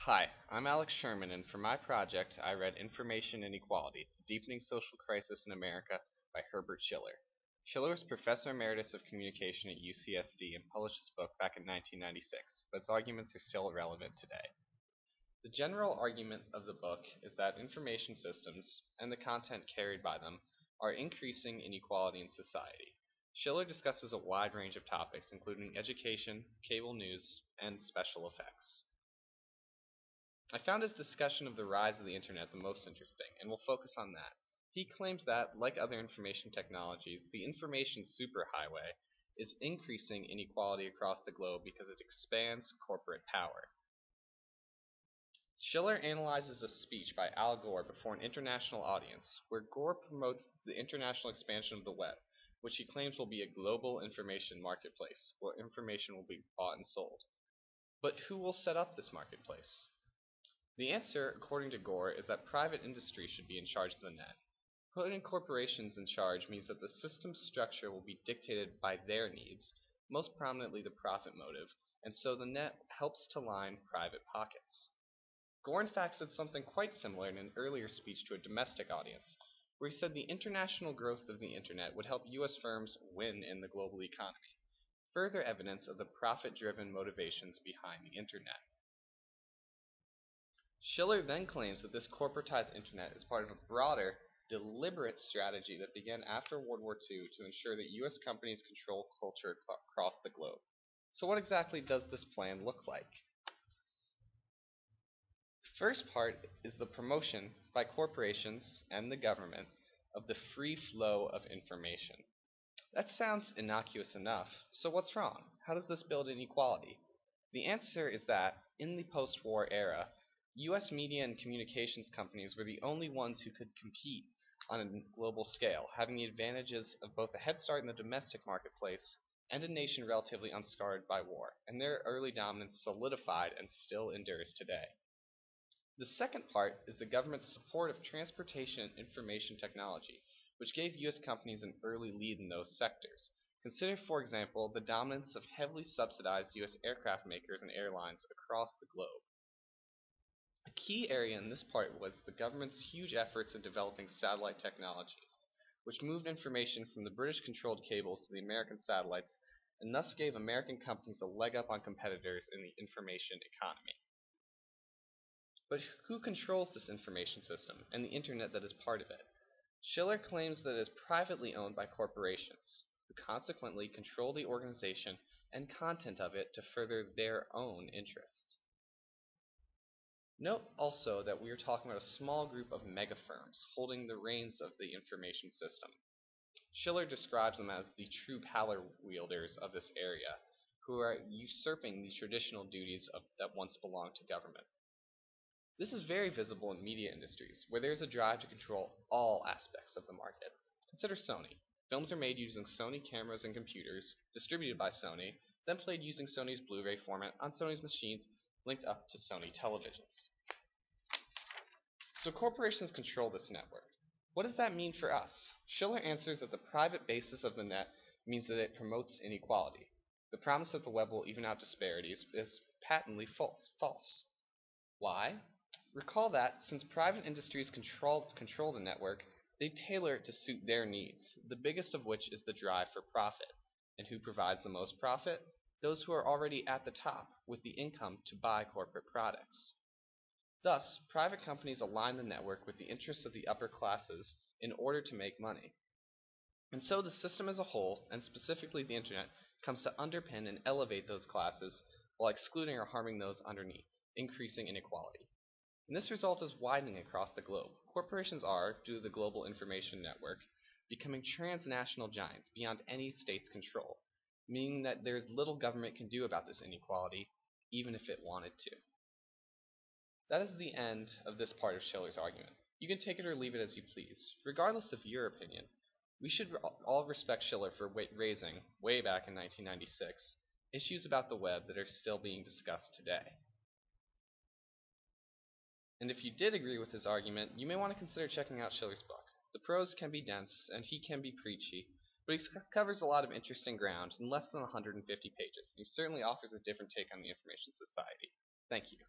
Hi, I'm Alex Sherman, and for my project, I read Information Inequality, Deepening Social Crisis in America by Herbert Schiller. Schiller was Professor Emeritus of Communication at UCSD and published this book back in 1996, but its arguments are still relevant today. The general argument of the book is that information systems, and the content carried by them, are increasing inequality in society. Schiller discusses a wide range of topics, including education, cable news, and special effects. I found his discussion of the rise of the Internet the most interesting, and will focus on that. He claims that, like other information technologies, the information superhighway is increasing inequality across the globe because it expands corporate power. Schiller analyzes a speech by Al Gore before an international audience, where Gore promotes the international expansion of the web, which he claims will be a global information marketplace, where information will be bought and sold. But who will set up this marketplace? The answer, according to Gore, is that private industry should be in charge of the net. Putting corporations in charge means that the system's structure will be dictated by their needs, most prominently the profit motive, and so the net helps to line private pockets. Gore in fact said something quite similar in an earlier speech to a domestic audience, where he said the international growth of the Internet would help U.S. firms win in the global economy, further evidence of the profit-driven motivations behind the Internet. Schiller then claims that this corporatized Internet is part of a broader, deliberate strategy that began after World War II to ensure that U.S. companies control culture across the globe. So what exactly does this plan look like? The first part is the promotion by corporations and the government of the free flow of information. That sounds innocuous enough, so what's wrong? How does this build inequality? The answer is that, in the post-war era, U.S. media and communications companies were the only ones who could compete on a global scale, having the advantages of both a head start in the domestic marketplace and a nation relatively unscarred by war, and their early dominance solidified and still endures today. The second part is the government's support of transportation and information technology, which gave U.S. companies an early lead in those sectors. Consider, for example, the dominance of heavily subsidized U.S. aircraft makers and airlines across the globe. A key area in this part was the government's huge efforts in developing satellite technologies, which moved information from the British-controlled cables to the American satellites and thus gave American companies a leg up on competitors in the information economy. But who controls this information system and the Internet that is part of it? Schiller claims that it is privately owned by corporations, who consequently control the organization and content of it to further their own interests. Note also that we are talking about a small group of mega-firms holding the reins of the information system. Schiller describes them as the true power wielders of this area, who are usurping the traditional duties that once belonged to government. This is very visible in media industries, where there is a drive to control all aspects of the market. Consider Sony. Films are made using Sony cameras and computers, distributed by Sony, then played using Sony's Blu-ray format on Sony's machines linked up to Sony televisions. So corporations control this network. What does that mean for us? Schiller answers that the private basis of the net means that it promotes inequality. The promise that the web will even out disparities is patently false. Why? Recall that, since private industries control the network, they tailor it to suit their needs, the biggest of which is the drive for profit. And who provides the most profit? Those who are already at the top, with the income to buy corporate products. Thus, private companies align the network with the interests of the upper classes in order to make money. And so the system as a whole, and specifically the Internet, comes to underpin and elevate those classes while excluding or harming those underneath, increasing inequality. And this result is widening across the globe. Corporations are, due to the global information network, becoming transnational giants beyond any state's control, meaning that there is little government can do about this inequality, even if it wanted to. That is the end of this part of Schiller's argument. You can take it or leave it as you please. Regardless of your opinion, we should all respect Schiller for raising, way back in 1996, issues about the web that are still being discussed today. And if you did agree with his argument, you may want to consider checking out Schiller's book. The prose can be dense, and he can be preachy, but he covers a lot of interesting ground in less than 150 pages. He certainly offers a different take on the information society. Thank you.